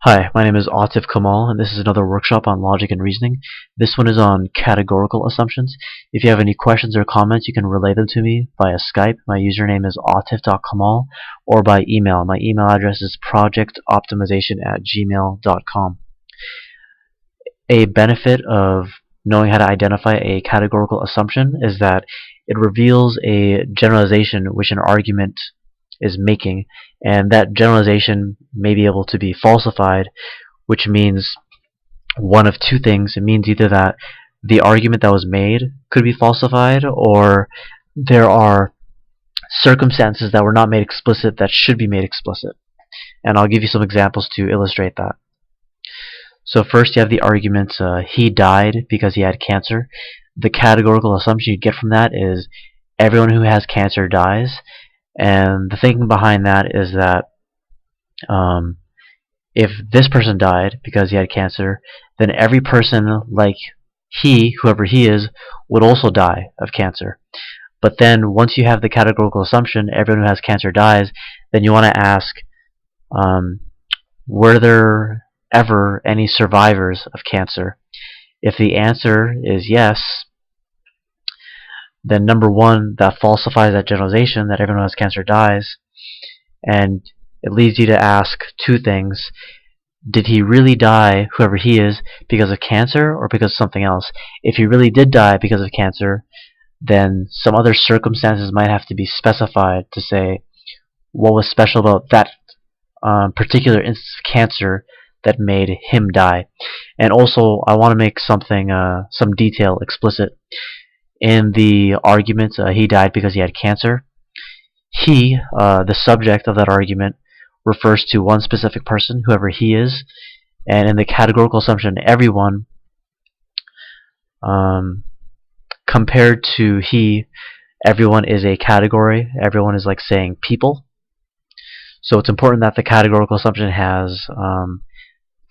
Hi, my name is Autif Kamal, and this is another workshop on logic and reasoning. This one is on categorical assumptions. If you have any questions or comments, you can relay them to me via Skype. My username is autif.kamal, or by email. My email address is projectoptimization@gmail.com. A benefit of knowing how to identify a categorical assumption is that it reveals a generalization which an argument is making, and that generalization may be able to be falsified, which means one of two things. It means either that the argument that was made could be falsified, or there are circumstances that were not made explicit that should be made explicit. And I'll give you some examples to illustrate that. So first you have the argument, he died because he had cancer. The categorical assumption you get from that is everyone who has cancer dies. And the thinking behind that is that if this person died because he had cancer, then every person like he, whoever he is, would also die of cancer. But then once you have the categorical assumption, everyone who has cancer dies, then you want to ask, were there ever any survivors of cancer? If the answer is yes, then number one, that falsifies that generalization that everyone who has cancer dies, and it leads you to ask two things. Did he really die, whoever he is, because of cancer or because of something else? If he really did die because of cancer, then some other circumstances might have to be specified to say what was special about that particular instance of cancer that made him die. And also, I want to make something, some detail explicit. In the argument, he died because he had cancer. He, the subject of that argument, refers to one specific person, whoever he is. And in the categorical assumption, everyone, compared to he, everyone is a category. Everyone is like saying people. So it's important that the categorical assumption has,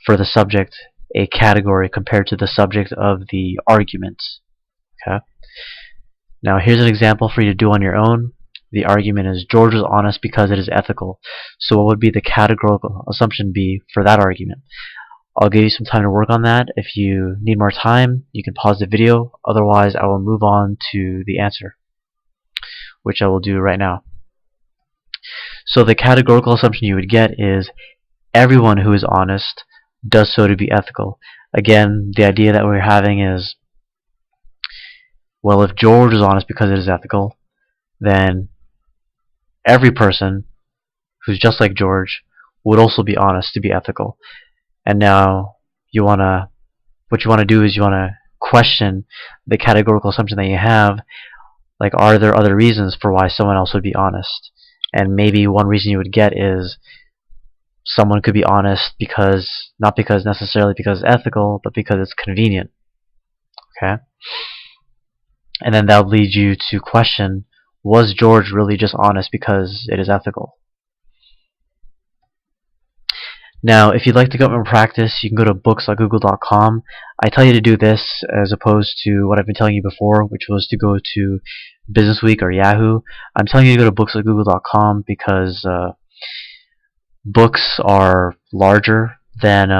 for the subject, a category compared to the subject of the argument. Okay. Now here's an example for you to do on your own. The argument is George was honest because it is ethical. So what would be the categorical assumption be for that argument? I'll give you some time to work on that. If you need more time, you can pause the video. Otherwise, I will move on to the answer, which I will do right now. So the categorical assumption you would get is everyone who is honest does so to be ethical. Again, the idea that we're having is, well, if George is honest because it is ethical, then every person who's just like George would also be honest to be ethical. And now what you want to do is you want to question the categorical assumption that you have. Like, are there other reasons for why someone else would be honest? And maybe one reason you would get is someone could be honest because, not because necessarily because it's ethical, but because it's convenient. Okay? And then that would lead you to question, was George really just honest because it is ethical? Now, if you'd like to go more practice, you can go to books.google.com. I tell you to do this as opposed to what I've been telling you before, which was to go to Businessweek or Yahoo. I'm telling you to go to books.google.com because books are larger than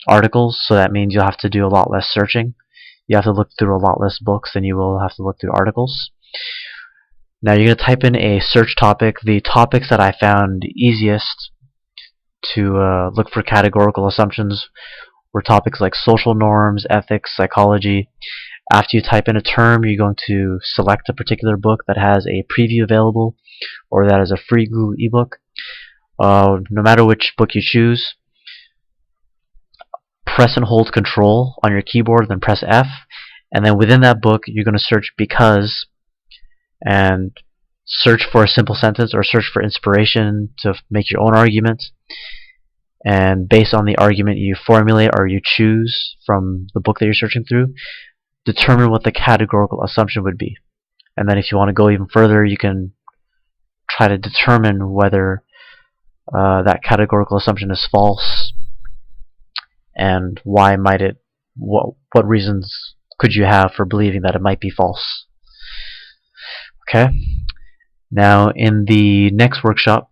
articles, so that means you'll have to do a lot less searching. You have to look through a lot less books than you will have to look through articles. Now you're going to type in a search topic. The topics that I found easiest to look for categorical assumptions were topics like social norms, ethics, psychology. After you type in a term, you're going to select a particular book that has a preview available or that is a free Google ebook. No matter which book you choose, press and hold Control on your keyboard, then press F, and then within that book you're going to search because and search for a simple sentence or search for inspiration to make your own argument. And based on the argument you formulate or you choose from the book that you're searching through, determine what the categorical assumption would be. And then if you want to go even further, you can try to determine whether that categorical assumption is false, and why might it, what reasons could you have for believing that it might be false. Okay. Now in the next workshop,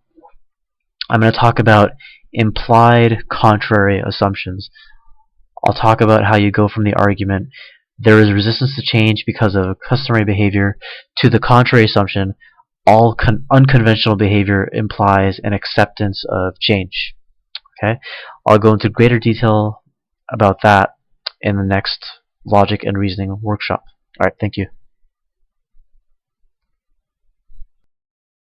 I'm going to talk about implied contrary assumptions. I'll talk about how you go from the argument there is resistance to change because of customary behavior to the contrary assumption all unconventional behavior implies an acceptance of change. Okay, I'll go into greater detail about that in the next logic and reasoning workshop. Alright, thank you.